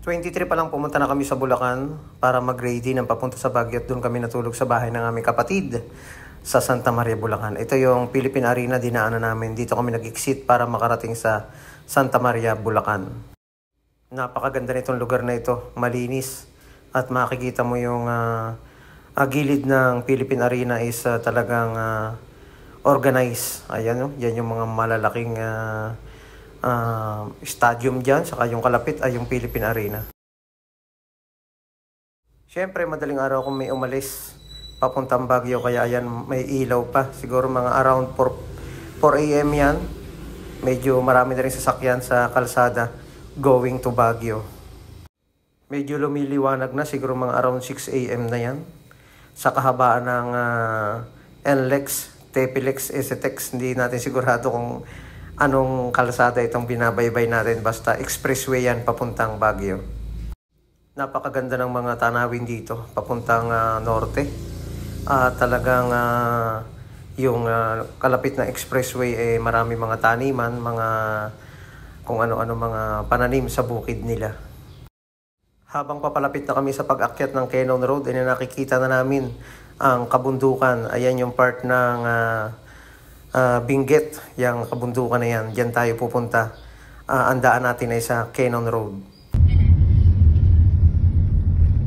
23 pa lang pumunta na kami sa Bulacan para mag-ready ng papunta sa Baguio at doon kami natulog sa bahay ng aming kapatid sa Santa Maria, Bulacan. Ito yung Philippine Arena, dinaanan namin. Dito kami nag-exit para makarating sa Santa Maria, Bulacan. Napakaganda nitong lugar na ito, malinis. At makikita mo yung gilid ng Philippine Arena is talagang organized. Ayan, yan yung mga malalaking stadium dyan, saka yung kalapit ay yung Philippine Arena. Siyempre, madaling araw kung may umalis papuntang Baguio, kaya ayan, may ilaw pa. Siguro mga around 4 AM yan. Medyo marami na rin sasakyan sa kalsada going to Baguio. Medyo lumiliwanag na, siguro mga around 6 AM na yan. Sa kahabaan ng NLEX, TEPILEX, SETEX, hindi natin sigurado kung anong kalsada itong binabaybay natin, basta expressway yan papuntang Baguio. Napakaganda ng mga tanawin dito papuntang norte. Talagang yung kalapit na expressway marami mga taniman, mga kung ano-ano mga pananim sa bukid nila. Habang papalapit na kami sa pag-akyat ng Cannon Road, nakikita na namin ang kabundukan. Ayan yung part ng Benguet, yung kabundukan na yan. Diyan tayo pupunta. Ang daan natin ay sa Cannon Road.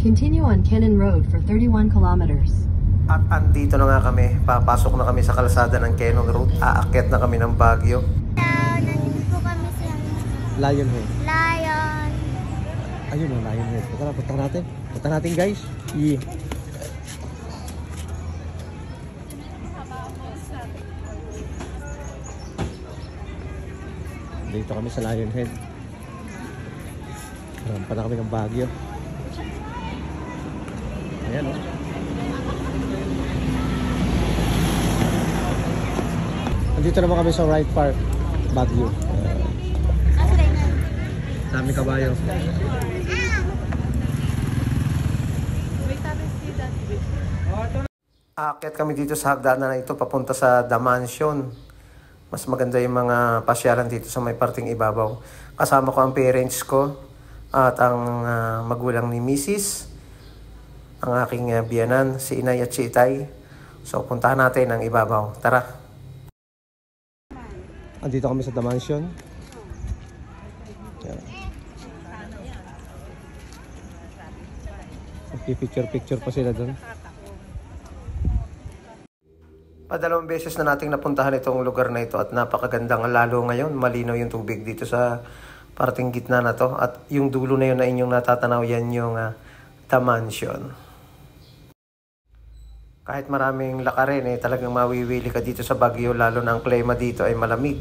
Continue on Cannon Road for 31 kilometers. At andito na nga kami. Papasok na kami sa kalsada ng Cannon Road. Aakyat na kami ng Baguio. Nandito kami sa Lionhead. Lion. Ayun o, Lionhead. Punta natin. Punta natin, guys. Yeah. Dito kami sa Lionhead. Rampa na kami ng Baguio. Ayan o. Andito naman kami sa Wright Park, Baguio. Dami kabayo. Aakyat kami dito sa hagdanan na ito papunta sa The Mansion. Mas maganda yung mga pasyalan dito sa may parting ibabaw. Kasama ko ang parents ko at ang magulang ni Mrs. Ang aking biyanan, si Inay at si Itay. So puntahan natin ang ibabaw. Tara! Andito kami sa The Mansion. Picture pa sila doon. Padalawang beses na nating napuntahan itong lugar na ito at napakagandang, lalo ngayon malinaw yung tubig dito sa parting gitna na to, at yung dulo na yun na inyong natatanaw, yan yung The Mansion. Kahit maraming lakarin talagang mawiwili ka dito sa Baguio, lalo na ang klima dito ay malamig,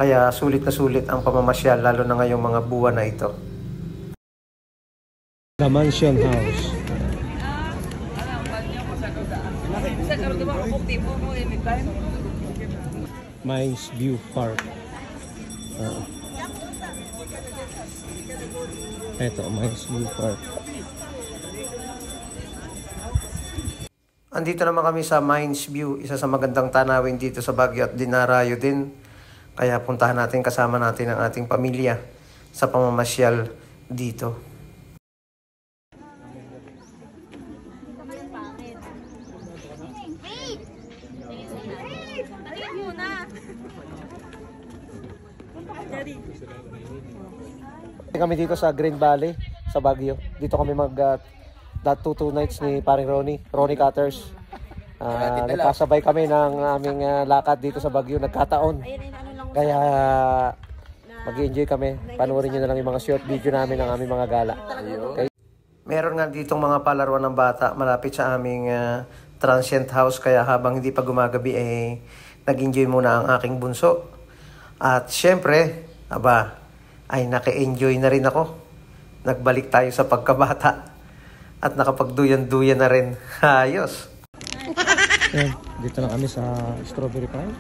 kaya sulit na sulit ang pamamasyal, lalo na ngayong mga buwan na ito. The Mansion House. Mines View Park. Ito, Mines View Park. Andito naman kami sa Mines View, isa sa magandang tanawin dito sa Baguio at dinarayo din. Kaya puntahan natin, kasama natin ang ating pamilya sa pamamasyal dito. Kami dito sa Green Valley sa Baguio. Dito kami mag 2 nights ni paring Ronnie Cutters. Nagkasabay kami ng aming lakad dito sa Baguio, nagkataon. Kaya mag-enjoy kami. Panoorin nyo na lang yung mga short video namin ng aming mga gala. Okay? Meron nga ditong mga palaruan ng bata malapit sa aming transient house, kaya habang hindi pa gumagabi nag-enjoy muna ang aking bunso. At syempre, ay naka-enjoy na rin ako. Nagbalik tayo sa pagkabata at nakapagduyan-duyan na rin. Ayos! Dito na kami sa Strawberry Pie.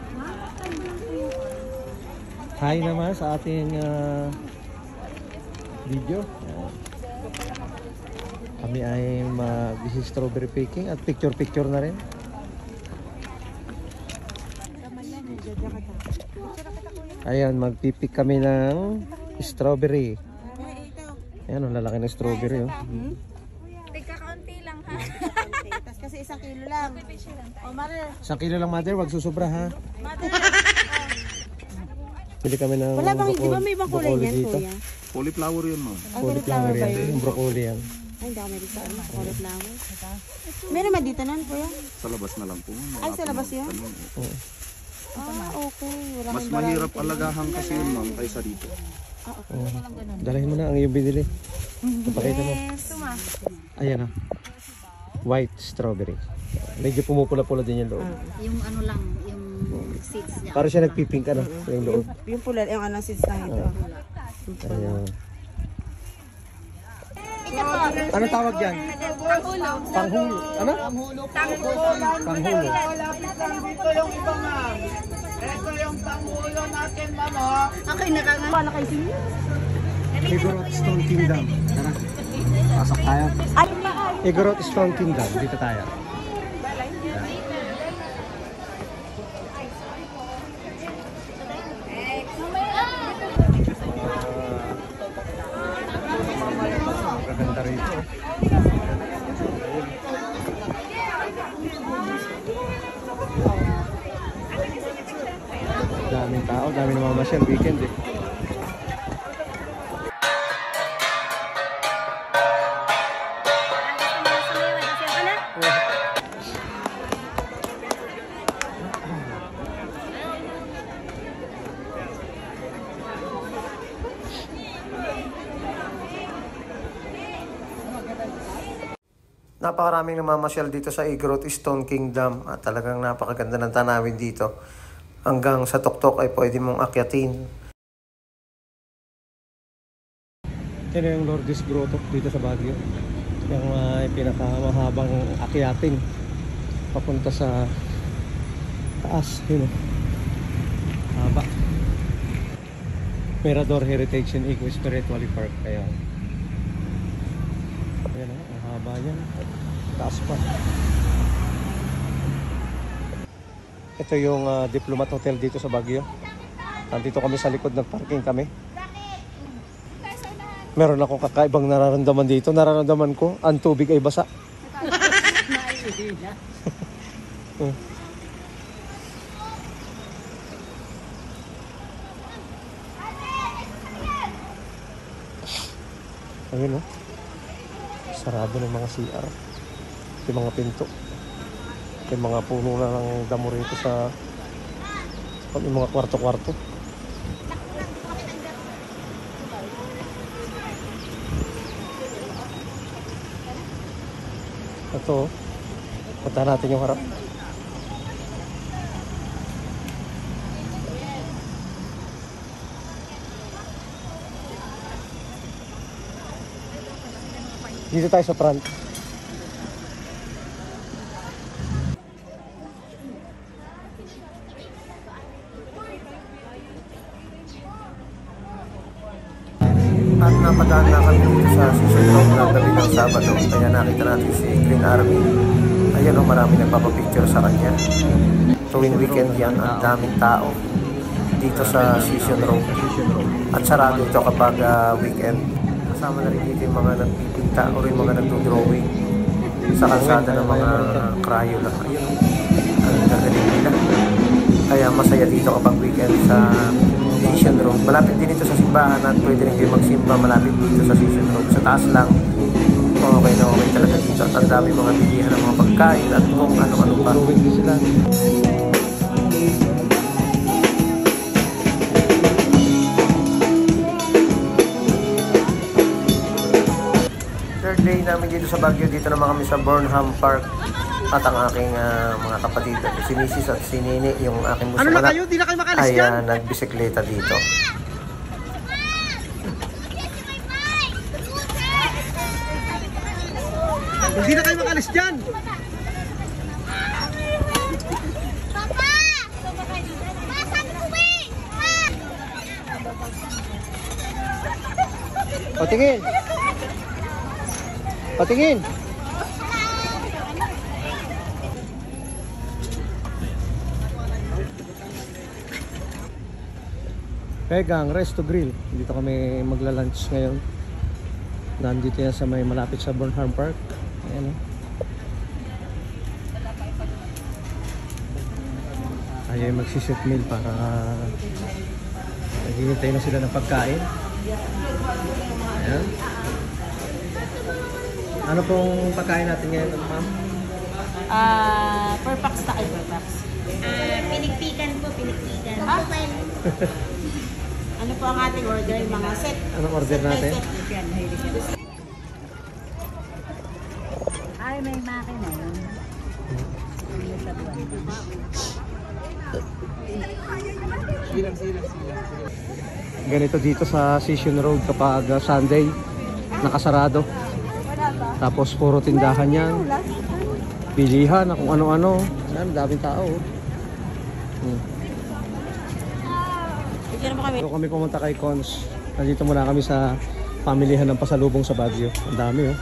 Hi naman sa ating video. Kami ay mag-strawberry picking at picture-picture na rin. Ayan, magpipik kami ng strawberry. Ayan, ang lalaki ng strawberry. Oh. Tigka-kaunti lang ha. Tapos kasi 1 kilo lang. O, Mare. 1 kilo lang, mother. Wag susubra, ha? Mare. Bili kami ng Wala bang, di ba may ibang kulay niyan, dito. kuya? Cauliflower yun, ma'am. Ang cauliflower ba yun? Yung broccoli yan. Ay, hindi ako may dito. Ano, cauliflower. Meron ba dito nun, kuya? Sa labas na lang po. Ay, sa labas yun? Oo. Okay. Wala Mas kang mahirap variety. alagahan kasi yun, ma'am, kaysa dito. Oo. Dalahin mo na ang iyong binili. Papakita mo. Ayan, white strawberry. Medyo pumupula-pula din yung loob. Yung ano lang, yung seeds niya. Para siya nagpipink, ano, yung loob. Yung pula, yung anong seeds lang ito. Ayan. Ano tawag dyan? Panghulo. Ano? Panghulo. Okay, nakakawala kayo siya. Igorot Stone Kingdom. Tara. Pasok tayo. Igorot Stone Kingdom. Dito tayo. Maganda rito. Daming tao, daming namamasyal weekend eh. Napakaraming namamasyal dito sa Igorot Stone Kingdom at talagang napakaganda ng tanawin dito. Hanggang sa tuktok ay pwede mong akyatin. Ito na yung Lourdes Grotto dito sa Baguio. Yung pinakamahabang akyatin papunta sa taas. Yun, haba. Mirador Heritage and Eco Spiritual Park. Ayan. Ayan, ang haba yan. Taas pa. Ito yung Diplomat Hotel dito sa Baguio. Nandito kami sa likod, nagparking kami. Meron akong kakaibang nararamdaman dito. Nararamdaman ko, ang tubig ay basa. Ayun, oh. Sarado ng mga CR. Yung mga pinto. Yung mga puno na ng damo rito sa yung mga kwarto-kwarto. Ito, punta natin yung harap. Dito tayo sa front. At napadaan na kami dito sa season road ng gabi ng Sabado. Kaya nakita natin si Green Army. Ayan, oh, marami nagpapapicture sa kanya. Tuwing weekend yan, ang daming tao dito sa season road. At sarado ito kapag weekend. Kasama na rin dito yung mga nagpipinta o rin mga nagdodrawing sa kalsada ng mga Crayola. Ayun, ang gagaling nila. Kaya masaya dito kapag weekend sa Season Road. Malapit din ito sa simbahan at pwede rin kayo magsimba malapit dito sa Season Road. Sa taas lang, okay na okay talaga dito. At ang dami mga bilihan ng mga pagkain at kung ano-ano pa. Third day namin dito sa Baguio. Dito naman kami sa Burnham Park. At ang aking mga kapatid, si Mrs. at si Nini, yung aking muso Ano na kayo? Di na kayo makalis ay dyan? nagbisikleta dito. Hindi na kayo makalis dyan! Papa! Sabi ko Patingin! Patingin! Pegang Resto Grill. Dito kami magla-lunch ngayon. Nandito yan sa may malapit sa Burnham Park. Ayan o. Ayaw magsishoot meal para naghihintay na sila ng pagkain. Ayan. Ano pong pagkain natin ngayon, ma'am? Per pax ta, per pax. Pinikpikan po, pinikpikan. Ano po ang ating order? Yung mga set. Anong order natin? Yan, mahilig yan. Ay, may makina yun. May sabuan. Ganito dito sa Session Road kapag Sunday, nakasarado. Tapos puro tindahan yan. Bilihan na kung ano-ano. Ayan, daming tao. Dito kami pumunta kay Cons. Nandito muna kami sa pamilihan ng pasalubong sa Baguio. Ang dami oh.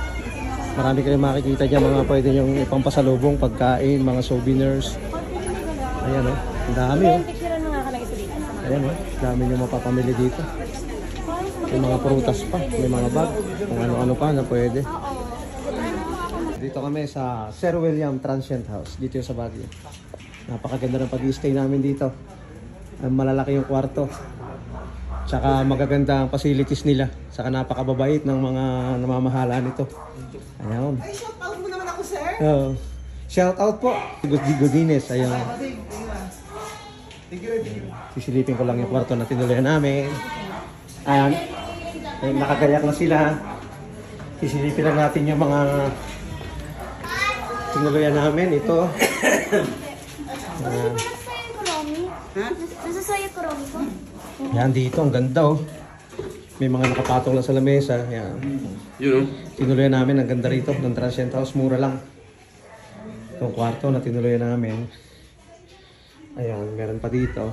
Marami kayong makikita dyan mga pwede nyo ipang pasalubong, pagkain, mga souvenirs. Ayan oh. Ang dami oh. Ayan oh. Dami nyo mapapamili dito. May mga prutas pa, may mga bag, kung ano-ano pa na pwede. Dito kami sa Sir William Transient House, dito sa Baguio. Napakaganda ng pag-i-stay namin dito. Malalaki yung kwarto. Tsaka magaganda ang facilities nila. Tsaka napakababait ng mga namamahala nito. Ayan. Ay, shout out mo naman ako, sir. Shout out po. Godines. Ayan. Sisilipin ko lang yung kwarto na tinuloyan namin. Ayan. Ayan, nakagayak na sila. Sisilipin lang natin yung mga tinuloyan namin. Ito. Ayan. Nasasaya ko rin ko. Yan dito, ang ganda oh. May mga nakapatong lang sa lamesa. Yan. Tinuloyan namin, ang ganda rito ng Transient House, mura lang. Itong kwarto na tinuloyan namin. Ayan, meron pa dito.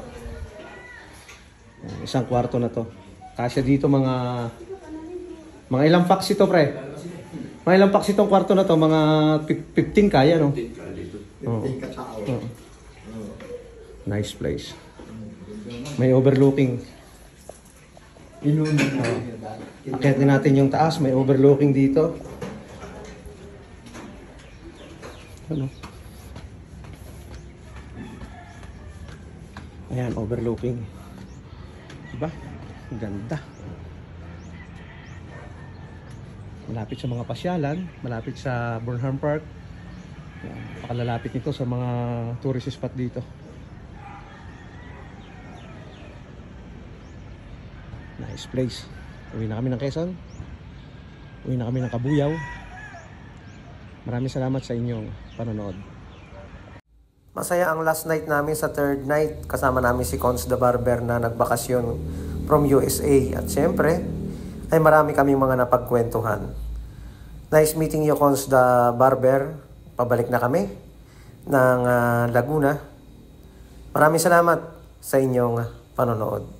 Ayan, isang kwarto na to. Kasya dito mga ilang packs ito, pre? Mga ilang packs itong kwarto na to, mga 15 kaya, no? 15 katao. Nice place. May overlooking. Akyatin natin yung taas, may overlooking dito. Ano? Ayan, overlooking. Diba? Ganda. Malapit sa mga pasyalan, malapit sa Burnham Park. Ayan, pakalalapit nito sa mga tourist spot dito. Nice place. Uwi na kami ng Quezon. Uwi na kami ng Kabuyaw. Maraming salamat sa inyong panonood. Masaya ang last night namin sa third night. Kasama namin si Cons the Barber na nagbakasyon from USA. At syempre, ay marami kaming mga napagkwentuhan. Nice meeting you, Cons the Barber. Pabalik na kami ng Laguna. Maraming salamat sa inyong panonood.